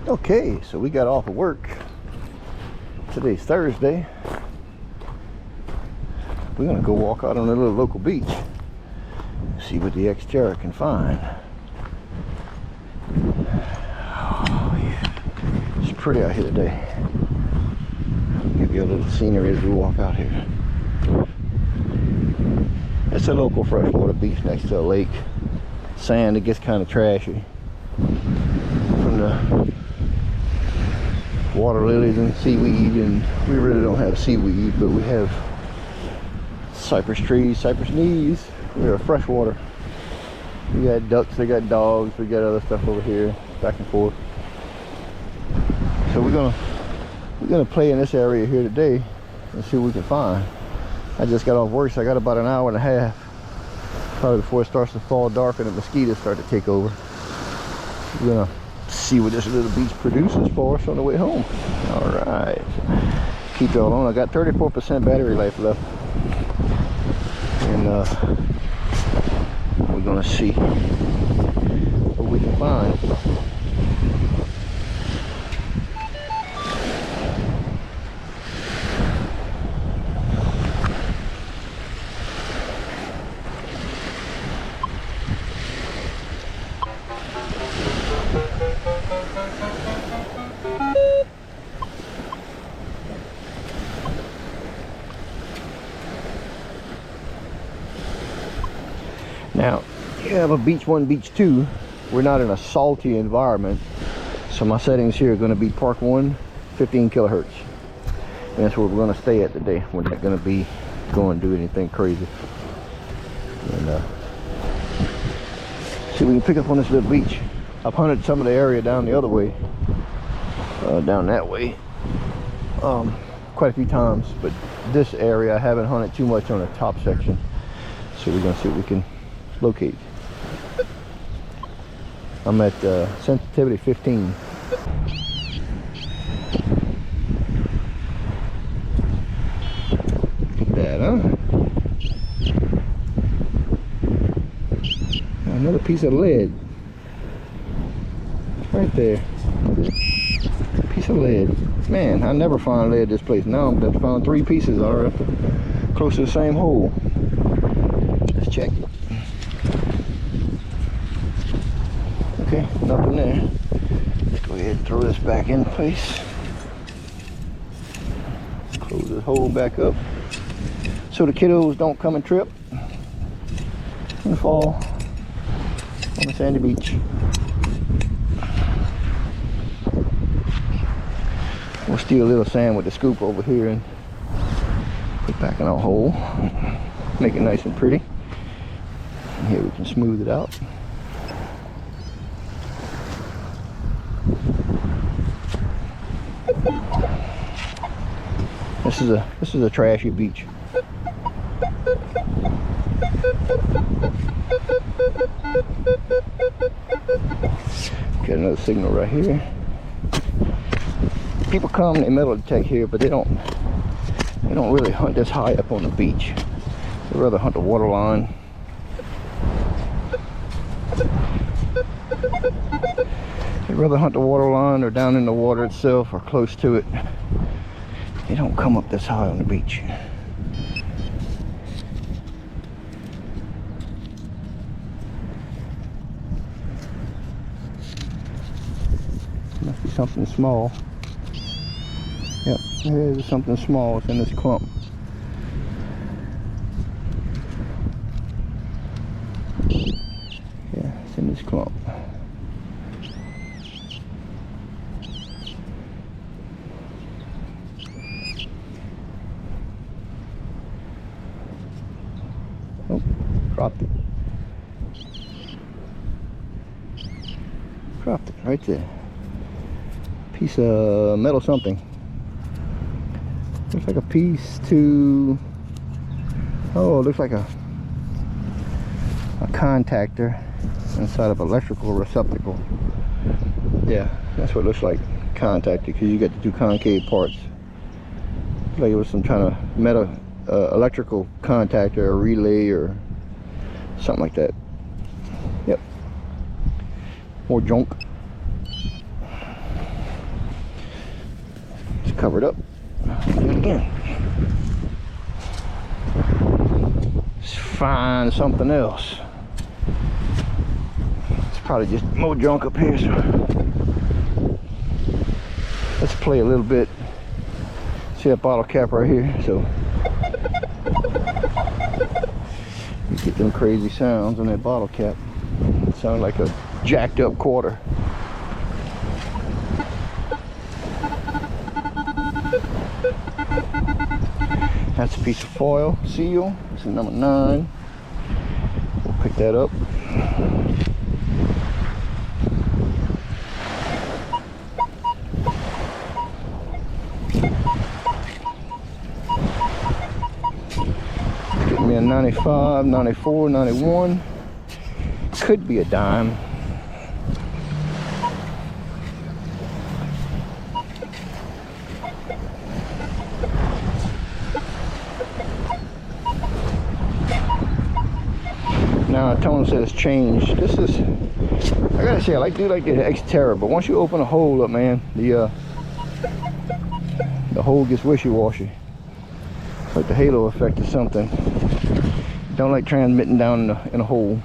Okay, so we got off of work. Today's Thursday. We're gonna go walk out on a little local beach. See what the ex-Terra can find. Oh yeah, it's pretty out here today. Give you a little scenery as we walk out here. It's a local freshwater beach next to a lake. Sand, it gets kind of trashy from the water lilies and seaweed, and we really don't have seaweed, but we have cypress trees, cypress knees. We're freshwater. We got ducks, they got dogs, we got other stuff over here, back and forth. So we're gonna play in this area here today and see what we can find. I just got off work, so I got about an hour and a half, probably before it starts to fall dark and the mosquitoes start to take over. We're gonna see what this little beach produces for us on the way home. All right, keep y'all on. I got 34% battery life left, and we're gonna see what we can find. Now, you have a beach 1, beach 2. We're not in a salty environment, so my settings here are going to be park 1, 15 kilohertz. And that's where we're going to stay at today. We're not going to be going to do anything crazy. And see, we can pick up on this little beach. I've hunted some of the area down the other way, down that way, quite a few times, but this area I haven't hunted too much on the top section. So we're going to see what we can locate. I'm at sensitivity 15. Look at that, huh? Another piece of lead. Right there. Piece of lead. Man, I never find lead this place. Now I'm going to find 3 pieces already close to the same hole. Let's check it. Okay, nothing there. Let's go ahead and throw this back in place. Close this hole back up so the kiddos don't come and trip and fall on the sandy beach. We'll steal a little sand with the scoop over here and put back in our hole. Make it nice and pretty. And here we can smooth it out. This is a trashy beach. Got another signal right here. People come, they metal detect here, but they don't really hunt this high up on the beach. They'd rather hunt the water line. They'd rather hunt the water line or down in the water itself or close to it. They don't come up this high on the beach. Must be something small. Yep, there's something small. It's in this clump. Yeah, it's in this clump. Oh, dropped it. Dropped it right there. Piece of metal something. Looks like a piece to, oh, it looks like a contactor inside of electrical receptacle. Yeah, that's what it looks like, contactor, because you got the 2 concave parts. Like it was some kind of metal electrical contactor or relay or something like that. Yep. More junk. covered up. Do it again. Let's find something else. It's probably just more junk up here, so let's play a little bit. See that bottle cap right here? So you get them crazy sounds on that bottle cap. It sounds like a jacked up quarter. That's a piece of foil seal. This is number 9. We'll pick that up. Get me a 95, 94, 91. Could be a dime. Now, Tony said it's changed. This is, I gotta say, I do like the Terra, but once you open a hole up, man, the hole gets wishy-washy. Like the halo effect or something. Don't like transmitting down in a hole.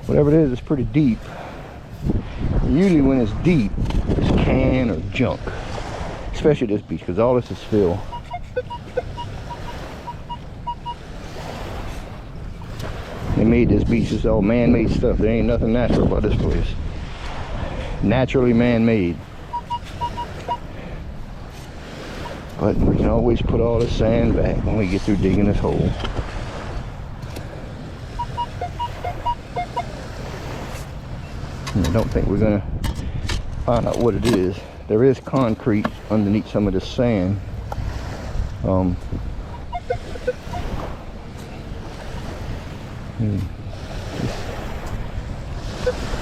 Whatever it is, it's pretty deep. Usually when it's deep, it's can or junk. Especially this beach, because all this is fill. They made this beach, it's all man-made stuff. There ain't nothing natural about this place. Naturally man-made. But we can always put all the sand back when we get through digging this hole. And I don't think we're gonna find out what it is. There is concrete underneath some of this sand.